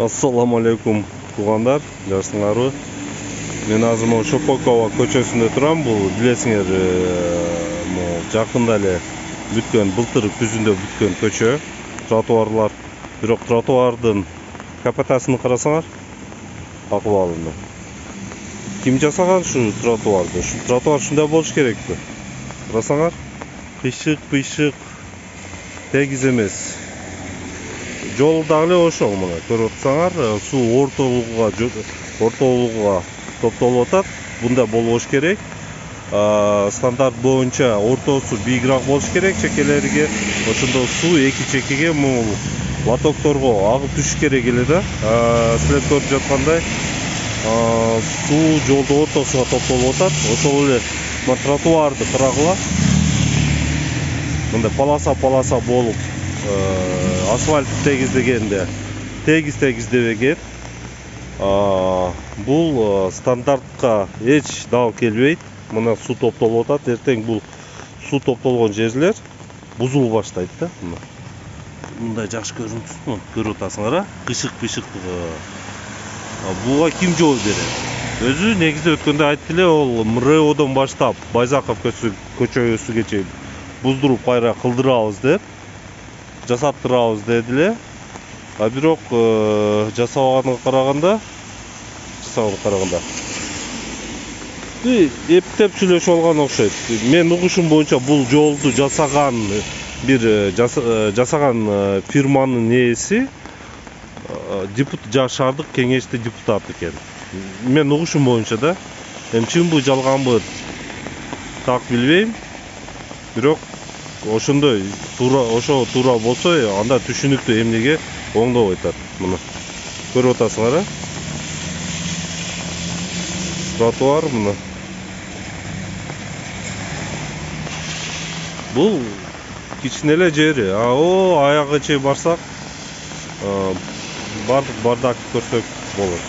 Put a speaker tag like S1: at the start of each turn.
S1: Ассаламу алейкум туғандар, жақсыңарбы. Мен азыр могу Шопокова көчөсүндө турам. Бул билесиңер, жакында эле бүткөн, былтыр күзүндө бүткөн көчө, тротуарлар. Бирок тротуардын капотасын карасаңар, акыбалында. Ким жасаган ушу тротуарды? Ушу тротуар ушундай болуш керекпи? Карасаңар, кыйшык, тегиз эмес. Жол дагы ошол, мына көрүп атсаңар, суу ортолугуга топтолуп атат. Бундай болбош керек. Стандарт боюнча ортосу бийигирээк болуш керек чекелериге. Ошондо суу эки чекеге лотокторго агып түшүш керек эле да. Силер көрүп жаткандай, суу жолдун ортосуна топтолуп атат. Ошол эле тротуарды карагыла. Мындай полоса болуп, асфальт тегиздегенде тегиздебеген. Бул стандартка эч дал келбейт. Мына суу топтолуп атат. Эртең бул суу топтолгон жерлер бузулуп баштайт да. Мындай жакшы көрүнүп көрүп атасыңар, кыйшык. Буга ким жол берет? Өзү негизде өткөндө айтты эле, ол МРОдон баштап Байзаков көчөсүгө чейин буздуруп кайра кылдырабыз деп, жасаттырабыз деди эле. Бирок жасабаганга караганда эптеп сүйлөшүп алган окшойт. Мен угушум боюнча бул жолду жасаган фирманын ээси шаардык кеңеште депутат экен. Мен угушум боюнча да. Чынбы жалганбы так билбейм. Бирок ошондой туура болсо, анда түшүнүктүү эмнеге оңдоп айтат. Мына көрүп атасыңар, тротуар мына. Бул кичине эле жери. Аягы чейин барсак, бардак көрсөк болот.